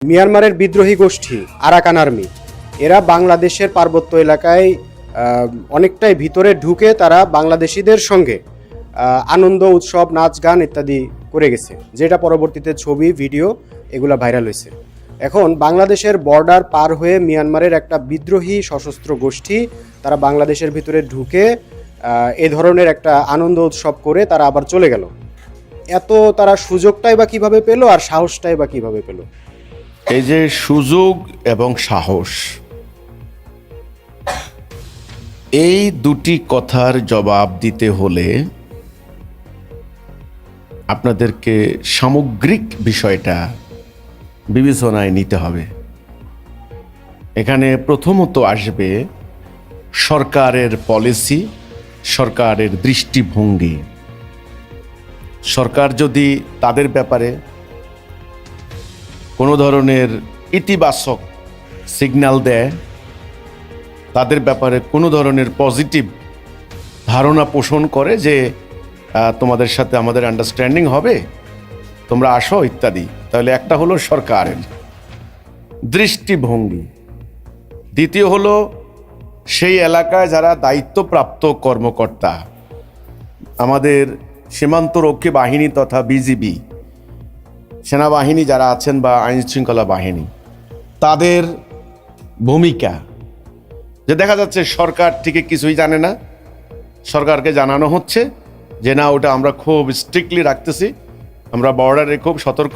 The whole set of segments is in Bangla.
মিয়ানমারের বিদ্রোহী গোষ্ঠী আরাকান আর্মি এরা বাংলাদেশের পার্বত্য এলাকায় অনেকটাই ভিতরে ঢুকে তারা বাংলাদেশিদের সঙ্গে আনন্দ উৎসব নাচ গান ইত্যাদি করে গেছে, যেটা পরবর্তীতে ছবি ভিডিও এগুলা ভাইরাল হয়েছে। এখন বাংলাদেশের বর্ডার পার হয়ে মিয়ানমারের একটা বিদ্রোহী সশস্ত্র গোষ্ঠী তারা বাংলাদেশের ভিতরে ঢুকে এ ধরনের একটা আনন্দ উৎসব করে তারা আবার চলে গেল। এত তারা সুযোগটাই বা কিভাবে পেল আর সাহসটাই বা কিভাবে পেল? এই যে সুযোগ এবং সাহস, এই দুটি কথার জবাব দিতে হলে আপনাদেরকে সামগ্রিক বিষয়টা বিবেচনায় নিতে হবে। এখানে প্রথমত আসবে সরকারের পলিসি, সরকারের দৃষ্টিভঙ্গি। সরকার যদি তাদের ব্যাপারে কোনো ধরনের ইতিবাচক সিগন্যাল দেয়, তাদের ব্যাপারে কোনো ধরনের পজিটিভ ধারণা পোষণ করে যে তোমাদের সাথে আমাদের আন্ডারস্ট্যান্ডিং হবে, তোমরা আসো ইত্যাদি, তাহলে একটা হলো সরকারের দৃষ্টিভঙ্গি। দ্বিতীয় হলো সেই এলাকায় যারা দায়িত্বপ্রাপ্ত কর্মকর্তা, আমাদের সীমান্তরক্ষী বাহিনী তথা বিজিবি সেনাবাহিনী যারা আছেন বা আইনশৃঙ্খলা বাহিনী, তাদের ভূমিকা। যে দেখা যাচ্ছে সরকার থেকে কিছুই জানে না, সরকারকে জানানো হচ্ছে যে না, ওটা আমরা খুব স্ট্রিক্টলি রাখতেছি, আমরা বর্ডারে খুব সতর্ক,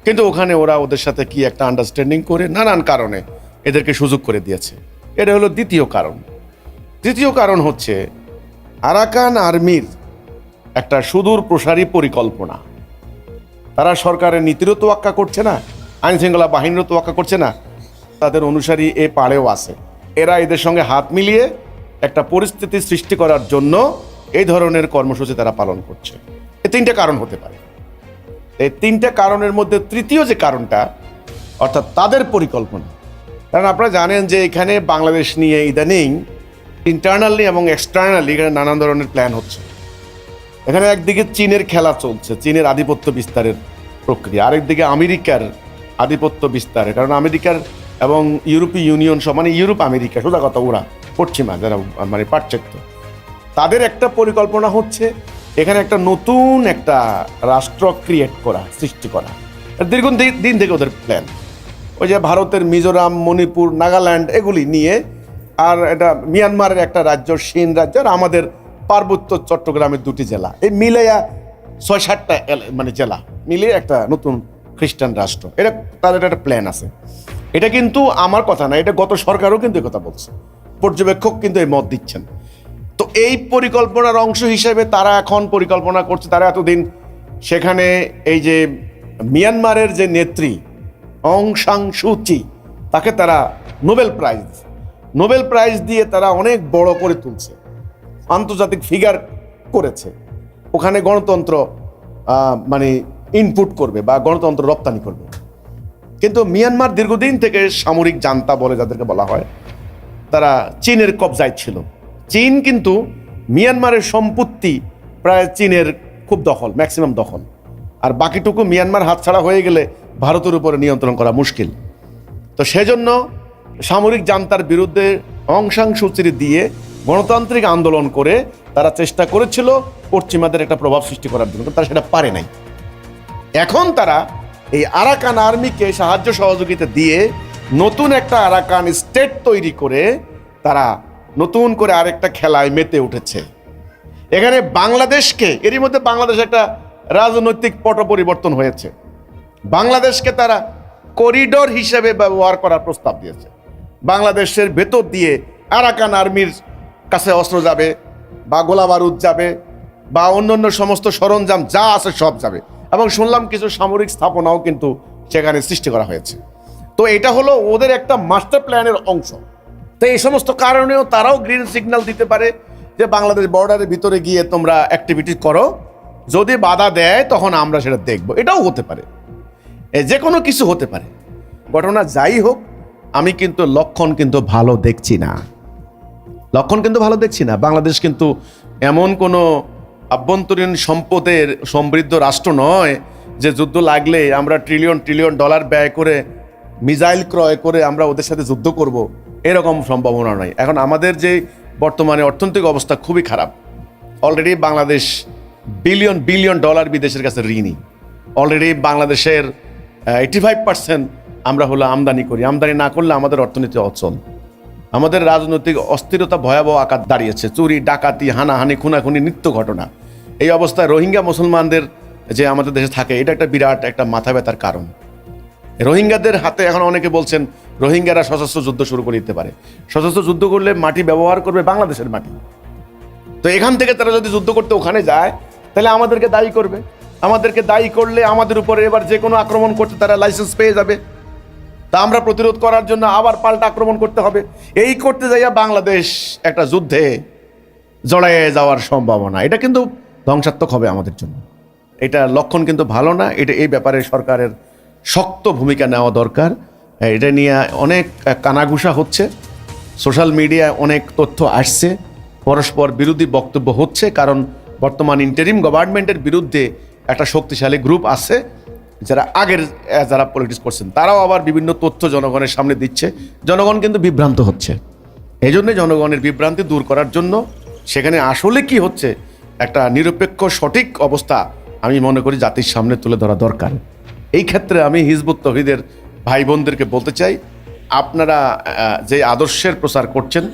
কিন্তু ওখানে ওরা ওদের সাথে কি একটা আন্ডারস্ট্যান্ডিং করে নানান কারণে এদেরকে সুযোগ করে দিয়েছে। এটা হলো দ্বিতীয় কারণ। তৃতীয় কারণ হচ্ছে আরাকান আর্মির একটা সুদূর প্রসারী পরিকল্পনা। তারা সরকারের নীতিরও তোয়াক্কা করছে না, আইনশৃঙ্খলা বাহিনীরও তোয়াক্কা করছে না, তাদের অনুসারী এ পাড়েও আছে। এরা এদের সঙ্গে হাত মিলিয়ে একটা পরিস্থিতি সৃষ্টি করার জন্য এই ধরনের কর্মসূচি তারা পালন করছে। এই তিনটে কারণ হতে পারে। এই তিনটে কারণের মধ্যে তৃতীয় যে কারণটা, অর্থাৎ তাদের পরিকল্পনা। কারণ আপনারা জানেন যে এখানে বাংলাদেশ নিয়ে ইদানিং ইন্টারনালি এবং এক্সটার্নালি এখানে নানান ধরনের প্ল্যান হচ্ছে। এখানে একদিকে চীনের খেলা চলছে, চীনের আধিপত্য বিস্তারের প্রক্রিয়া, আরেকদিকে আমেরিকার আধিপত্য বিস্তারের। কারণ আমেরিকার এবং ইউরোপীয় ইউনিয়ন সব, মানে ইউরোপ আমেরিকা সোজা কথা, ওরা পশ্চিমা যারা মানে পাশ্চাত্য, তাদের একটা পরিকল্পনা হচ্ছে এখানে একটা নতুন একটা রাষ্ট্র ক্রিয়েট করা, সৃষ্টি করা। দীর্ঘ দিন থেকে ওদের প্ল্যান। ওই যে ভারতের মিজোরাম, মণিপুর, নাগাল্যান্ড এগুলি নিয়ে, আর এটা মিয়ানমারের একটা রাজ্য সিন রাজ্য, আর আমাদের পার্বত্য চট্টগ্রামের দুটি জেলা, এই মিলাইয়া ৬-৭টা মানে জেলা মিলিয়ে একটা নতুন খ্রিস্টান রাষ্ট্র। এটা তাদের একটা প্ল্যান আছে। এটা কিন্তু আমার কথা না, এটা গত সরকারও কিন্তু কথা বলছে, পর্যবেক্ষক কিন্তু এই মত দিচ্ছেন। তো এই পরিকল্পনার অংশ হিসেবে তারা এখন পরিকল্পনা করছে, তারা এতদিন সেখানে এই যে মিয়ানমারের যে নেত্রী অং সান সু চি, তাকে তারা নোবেল প্রাইজ দিয়ে তারা অনেক বড় করে তুলছে, আন্তর্জাতিক ফিগার করেছে। ওখানে গণতন্ত্র মানে ইনপুট করবে বা গণতন্ত্র রপ্তানি করবে। কিন্তু মিয়ানমার দীর্ঘদিন থেকে সামরিক জান্তা বলে যাদেরকে বলা হয়, তারা চীনের কবজায় ছিল। চীন কিন্তু মিয়ানমারের সম্পত্তি প্রায় চীনের খুব দখল, ম্যাক্সিমাম দখল, আর বাকিটুকু মিয়ানমার হাতছাড়া হয়ে গেলে ভারতের উপরে নিয়ন্ত্রণ করা মুশকিল। তো সেজন্য সামরিক জান্তার বিরুদ্ধে অং সান সু চি দিয়ে গণতান্ত্রিক আন্দোলন করে তারা চেষ্টা করেছিল পশ্চিমাদের একটা প্রভাব সৃষ্টি করার জন্য, তারা সেটা পারে নাই। এখন তারা এই আরাকান আর্মিকে সাহায্য সহযোগিতা দিয়ে নতুন একটা আরাকান স্টেট তৈরি করে তারা নতুন করে আরেকটা খেলায় মেতে উঠেছে। এখানে বাংলাদেশকে, এরই মধ্যে বাংলাদেশ একটা রাজনৈতিক পট পরিবর্তন হয়েছে। বাংলাদেশকে তারা করিডোর হিসেবে ব্যবহার করার প্রস্তাব দিয়েছে। বাংলাদেশের ভেতর দিয়ে আরাকান আর্মির কাছে অস্ত্র যাবে বা গোলা বারুদ যাবে বা অন্যান্য সমস্ত সরঞ্জাম যা আছে সব যাবে, এবং শুনলাম কিছু সামরিক স্থাপনাও কিন্তু সেখানে সৃষ্টি করা হয়েছে। তো এটা হলো ওদের একটা মাস্টার প্ল্যানের অংশ। তো এই সমস্ত কারণেও তারাও গ্রিন সিগন্যাল দিতে পারে যে বাংলাদেশ বর্ডারের ভিতরে গিয়ে তোমরা অ্যাক্টিভিটি করো, যদি বাধা দেয় তখন আমরা সেটা দেখব। এটাও হতে পারে, যে কোনো কিছু হতে পারে। ঘটনা যাই হোক, আমি কিন্তু লক্ষণ কিন্তু ভালো দেখছি না, বাংলাদেশ কিন্তু এমন কোনো আভ্যন্তরীণ সম্পদের সমৃদ্ধ রাষ্ট্র নয় যে যুদ্ধ লাগলে আমরা ট্রিলিয়ন ট্রিলিয়ন ডলার ব্যয় করে মিসাইল ক্রয় করে আমরা ওদের সাথে যুদ্ধ করব এরকম সম্ভাবনা নয়। এখন আমাদের যে বর্তমানে অর্থনৈতিক অবস্থা খুবই খারাপ। Already Bangladesh billion billion dollar বিদেশের কাছে ঋণী। অলরেডি বাংলাদেশের 85% আমরা হলো আমদানি করি। আমদানি না করলে আমাদের অর্থনীতি অচল। আমাদের রাজনৈতিক অস্থিরতা ভয়াবহ আকার দাঁড়িয়েছে। চুরি, ডাকাতি, হানাহানি, খুনাখুনি নিত্য ঘটনা। এই অবস্থায় রোহিঙ্গা মুসলমানদের যে আমাদের দেশে থাকে, এটা একটা বিরাট একটা মাথা ব্যথার কারণ। রোহিঙ্গাদের হাতে এখন অনেকে বলছেন রোহিঙ্গারা সশস্ত্র যুদ্ধ শুরু করে দিতে পারে। সশস্ত্র যুদ্ধ করলে মাটি ব্যবহার করবে বাংলাদেশের মাটি। তো এখান থেকে তারা যদি যুদ্ধ করতে ওখানে যায়, তাহলে আমাদেরকে দায়ী করবে। আমাদেরকে দায়ী করলে আমাদের উপরে এবার যে কোনো আক্রমণ করতে তারা লাইসেন্স পেয়ে যাবে। তা আমরা প্রতিরোধ করার জন্য আবার পাল্টা আক্রমণ করতে হবে। এই করতে যাইয়া বাংলাদেশ একটা যুদ্ধে জড়াইয়ে যাওয়ার সম্ভাবনা, এটা কিন্তু ধ্বংসাত্মক হবে আমাদের জন্য। এটা লক্ষণ কিন্তু ভালো না। এটা এই ব্যাপারে সরকারের শক্ত ভূমিকা নেওয়া দরকার। এটা নিয়ে অনেক কানাঘুষা হচ্ছে, সোশ্যাল মিডিয়ায় অনেক তথ্য আসছে, পরস্পর বিরোধী বক্তব্য হচ্ছে। কারণ বর্তমান ইন্টারিম গভর্নমেন্টের বিরুদ্ধে একটা শক্তিশালী গ্রুপ আছে, যারা আগের যারা পলিটিক্স করছেন, তারাও আবার বিভিন্ন তথ্য জনগণের সামনে দিচ্ছে। জনগণ কিন্তু বিভ্রান্ত হচ্ছে। এই জন্যে জনগণের বিভ্রান্তি দূর করার জন্য সেখানে আসলে কি হচ্ছে একটা নিরপেক্ষ সঠিক অবস্থা আমি মনে করি জাতির সামনে তুলে ধরা দরকার। এই ক্ষেত্রে আমি হিজবুত তৌহিদের ভাই বোনদেরকে বলতে চাই, আপনারা যে আদর্শের প্রচার করছেন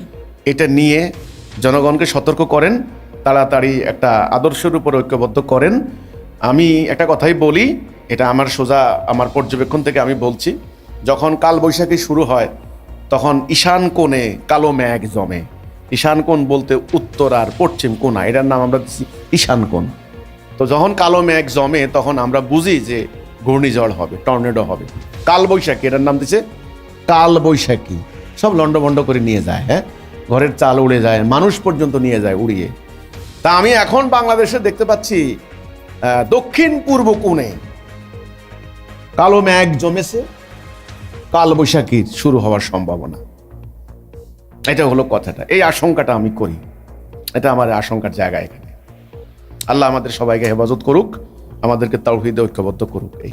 এটা নিয়ে জনগণকে সতর্ক করেন, তাড়াতাড়ি একটা আদর্শের উপর ঐক্যবদ্ধ করেন। আমি একটা কথাই বলি, এটা আমার সোজা আমার পর্যবেক্ষণ থেকে আমি বলছি, যখন কালবৈশাখী শুরু হয় তখন ঈশান কোণে কালো মেঘ জমে। ঈশান কোণ বলতে উত্তর আর পশ্চিম কোণা, এটার নাম আমরা দিচ্ছি ঈশান কোণ। তো যখন কালো মেঘ জমে তখন আমরা বুঝি যে ঘূর্ণিঝড় হবে, টর্নেডো হবে। কালবৈশাখী, এটার নাম দিচ্ছে কালবৈশাখী। সব লন্ডভন্ড করে নিয়ে যায়, হ্যাঁ, ঘরের চাল উড়ে যায়, মানুষ পর্যন্ত নিয়ে যায় উড়িয়ে। তা আমি এখন বাংলাদেশে দেখতে পাচ্ছি দক্ষিণ পূর্ব কোণে কালো মেঘ জমেছে, কালবৈশাখীর শুরু হওয়ার সম্ভাবনা। এটা হলো কথাটা। এই আশঙ্কাটা আমি করি, এটা আমার আশঙ্কার জায়গা। এখানে আল্লাহ আমাদের সবাইকে হেফাজত করুক, আমাদেরকে তাওহীদে ঐক্যবদ্ধ করুক। এই